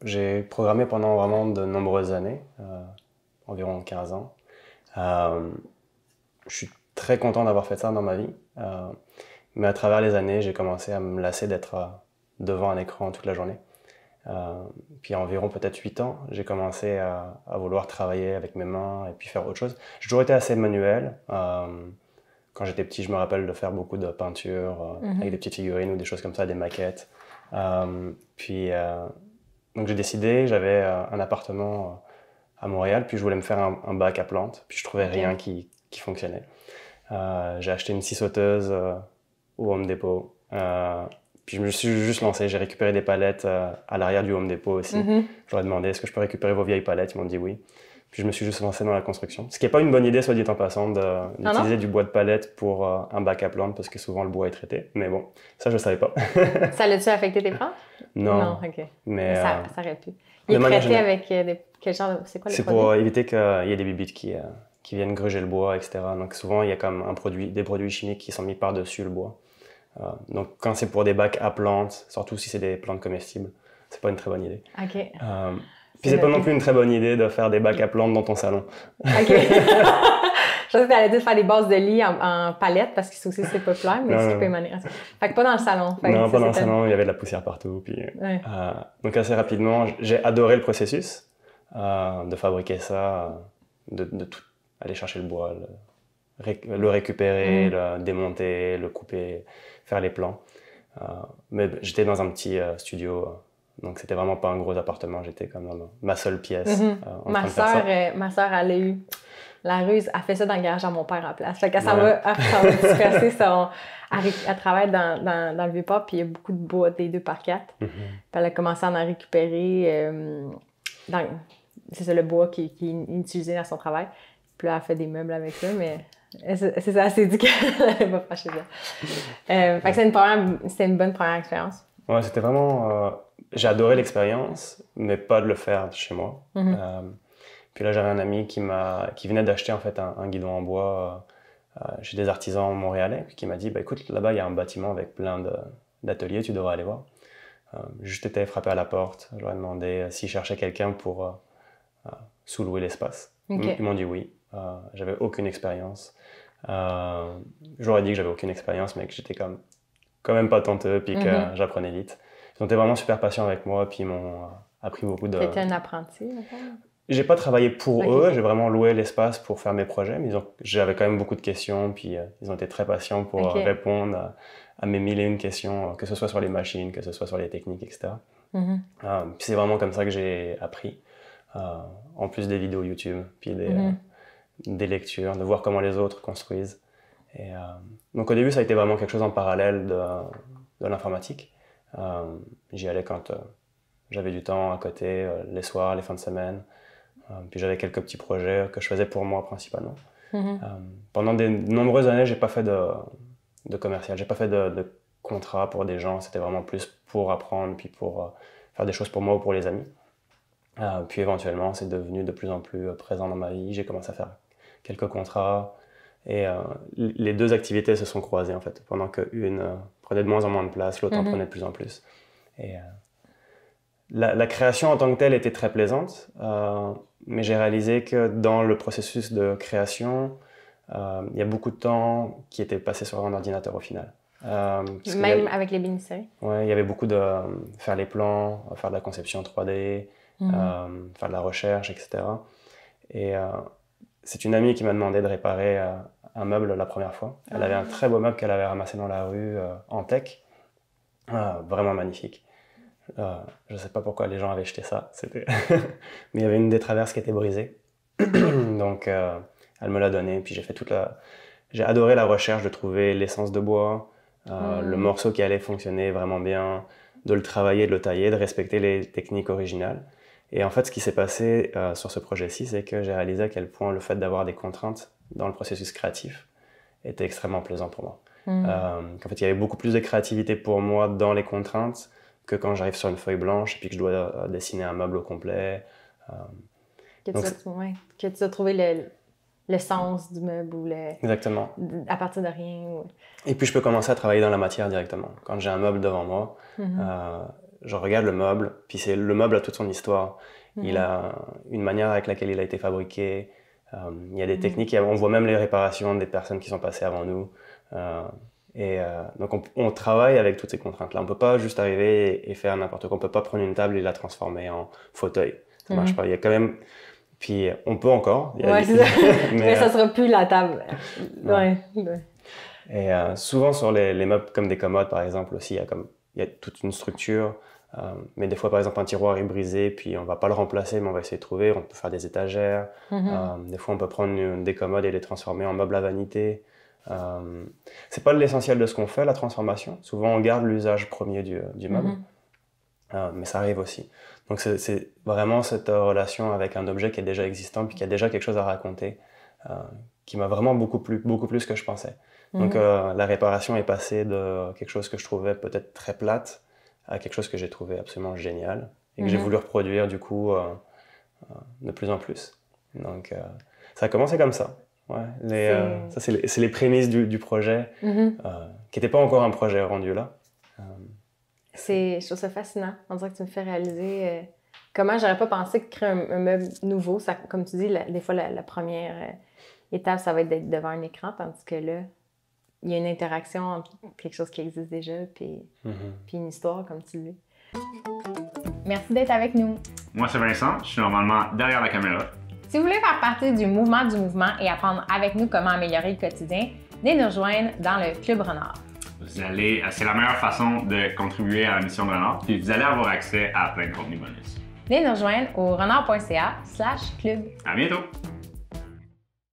J'ai programmé pendant vraiment de nombreuses années, environ 15 ans. Euh, je suis très content d'avoir fait ça dans ma vie, mais à travers les années, j'ai commencé à me lasser d'être devant un écran toute la journée. Puis à environ peut-être 8 ans, j'ai commencé à vouloir travailler avec mes mains et puis faire autre chose. J'ai toujours été assez manuel. Quand j'étais petit, je me rappelle de faire beaucoup de peinture avec des petites figurines ou des choses comme ça, des maquettes. Puis donc j'ai décidé, j'avais un appartement à Montréal, puis je voulais me faire un bac à plantes, puis je trouvais rien qui fonctionnait. J'ai acheté une scie sauteuse au Home Depot. Puis je me suis juste lancé, j'ai récupéré des palettes à l'arrière du Home Depot aussi. Je leur ai demandé est-ce que je peux récupérer vos vieilles palettes, ils m'ont dit oui. Puis je me suis juste lancé dans la construction. Ce qui n'est pas une bonne idée, soit dit en passant, d'utiliser du bois de palette pour un bac à plantes, parce que souvent le bois est traité. Mais bon, ça je ne savais pas. Ça l'a-tu affecté tes plantes? Non. Non, ok. Mais ça aurait pu. Il est traité avec quel genre de... C'est quoi les C'est produits? pour éviter qu'il y ait des bibites qui viennent gruger le bois, etc. Donc souvent, il y a comme des produits chimiques qui sont mis par-dessus le bois. Donc quand c'est pour des bacs à plantes, surtout si c'est des plantes comestibles, c'est pas une très bonne idée. Ok. Puis c'est pas non plus une très bonne idée de faire des bacs à plantes dans ton salon. Ok. Je pensais que t'allais dire faire des bases de lit en palette parce que ça aussi c'est populaire, mais ce qui peut émaner. Fait que pas dans le salon. Non, pas dans le salon, il y avait de la poussière partout. Puis, donc assez rapidement, j'ai adoré le processus de fabriquer ça, de tout, aller chercher le bois, le récupérer, le démonter, le couper, faire les plans. Mais j'étais dans un petit studio, donc c'était vraiment pas un gros appartement, j'étais comme dans ma seule pièce en train de faire ça. Ma sœur, elle a eu la ruse, elle fait ça dans le garage à mon père en place. Fait que ça va disperser son... Elle travaille dans le Vieux-Port, puis il y a beaucoup de bois des 2x4. Puis elle a commencé à en récupérer c'est ça, le bois qui est utilisé dans son travail. Puis là, elle fait des meubles avec ça, mais c'est ça, elle s'est dit qu'elle n'allait pas faire chez elle. Fait que c'était une bonne première expérience. Ouais, c'était vraiment... j'ai adoré l'expérience, mais pas de le faire chez moi. Puis là, j'avais un ami qui venait d'acheter en fait un guidon en bois chez des artisans montréalais, puis qui m'a dit, bah, écoute, là-bas, il y a un bâtiment avec plein d'ateliers, tu devrais aller voir. Juste été frappé à la porte, je leur ai demandé s'ils cherchaient quelqu'un pour sous-louer l'espace. Ils m'ont dit oui. J'avais aucune expérience. Je leur ai dit que j'avais aucune expérience, mais que j'étais quand même pas tenteux, puis que j'apprenais vite. Ils ont été vraiment super patients avec moi, puis ils m'ont appris beaucoup de... T'étais un apprenti, J'ai pas travaillé pour eux, j'ai vraiment loué l'espace pour faire mes projets, mais j'avais quand même beaucoup de questions, puis ils ont été très patients pour répondre à mes mille et une questions, que ce soit sur les machines, que ce soit sur les techniques, etc. Puis c'est vraiment comme ça que j'ai appris, en plus des vidéos YouTube, puis des lectures, de voir comment les autres construisent. Et, donc au début, ça a été vraiment quelque chose en parallèle de l'informatique. J'y allais quand j'avais du temps à côté, les soirs, les fins de semaine. Puis j'avais quelques petits projets que je faisais pour moi principalement. Pendant de nombreuses années, j'ai pas fait de commercial, j'ai pas fait de contrat pour des gens. C'était vraiment plus pour apprendre, puis pour faire des choses pour moi ou pour les amis. Puis éventuellement, c'est devenu de plus en plus présent dans ma vie. J'ai commencé à faire quelques contrats. Et les deux activités se sont croisées en fait. Pendant qu'une prenait de moins en moins de place, l'autre en prenait de plus en plus. Et la création en tant que telle était très plaisante, mais j'ai réalisé que dans le processus de création, il y a beaucoup de temps qui était passé sur un ordinateur au final. Même avec les bénisseries? Oui, il y avait beaucoup de faire les plans, faire de la conception 3D, faire de la recherche, etc. Et c'est une amie qui m'a demandé de réparer un meuble la première fois. Elle avait un très beau meuble qu'elle avait ramassé dans la rue en teck, vraiment magnifique. Je ne sais pas pourquoi les gens avaient jeté ça, mais il y avait une des traverses qui était brisée. Donc elle me l'a donné, puis j'ai adoré la recherche de trouver l'essence de bois, le morceau qui allait fonctionner vraiment bien, de le travailler, de le tailler, de respecter les techniques originales. Et en fait, ce qui s'est passé sur ce projet-ci, c'est que j'ai réalisé à quel point le fait d'avoir des contraintes dans le processus créatif était extrêmement plaisant pour moi. En fait, il y avait beaucoup plus de créativité pour moi dans les contraintes que quand j'arrive sur une feuille blanche et puis que je dois dessiner un meuble au complet. Que tu as trouvé le sens du meuble ou Exactement. À partir de rien. Et puis je peux commencer à travailler dans la matière directement. Quand j'ai un meuble devant moi, je regarde le meuble, puis le meuble a toute son histoire. Il a une manière avec laquelle il a été fabriqué. Il y a des techniques, on voit même les réparations des personnes qui sont passées avant nous. Donc on travaille avec toutes ces contraintes-là. On ne peut pas juste arriver et faire n'importe quoi. On ne peut pas prendre une table et la transformer en fauteuil. Ça ne marche pas. Il y a quand même... Puis on peut encore. Oui, c'est ça. Mais ça ne sera plus la table. Ouais. Et souvent sur les meubles comme des commodes, par exemple, aussi, il y a toute une structure. Mais des fois, par exemple, un tiroir est brisé, puis on ne va pas le remplacer, mais on va essayer de trouver. On peut faire des étagères. Des fois, on peut prendre des commodes et les transformer en meubles à vanité. C'est pas l'essentiel de ce qu'on fait, la transformation. Souvent, on garde l'usage premier du meuble. Mais ça arrive aussi. Donc, c'est vraiment cette relation avec un objet qui est déjà existant, puis qui a déjà quelque chose à raconter, qui m'a vraiment beaucoup plus que je pensais. Donc, la réparation est passée de quelque chose que je trouvais peut-être très plate à quelque chose que j'ai trouvé absolument génial et que j'ai voulu reproduire, du coup, de plus en plus. Donc, ça a commencé comme ça. Ouais, ça, c'est les prémices du projet, qui n'était pas encore un projet rendu là. Je trouve ça fascinant. On dirait que tu me fais réaliser comment j'aurais pas pensé que créer un meuble nouveau, ça, comme tu dis, des fois, la première étape, ça va être d'être devant un écran, tandis que là, il y a une interaction entre quelque chose qui existe déjà puis une histoire, comme tu dis. Merci d'être avec nous. Moi, c'est Vincent. Je suis normalement derrière la caméra. Si vous voulez faire partie du mouvement et apprendre avec nous comment améliorer le quotidien, venez nous rejoindre dans le Club Renard. C'est la meilleure façon de contribuer à la mission de Renard, puis vous allez avoir accès à plein de contenus bonus. Venez nous rejoindre au renard.ca/club. À bientôt!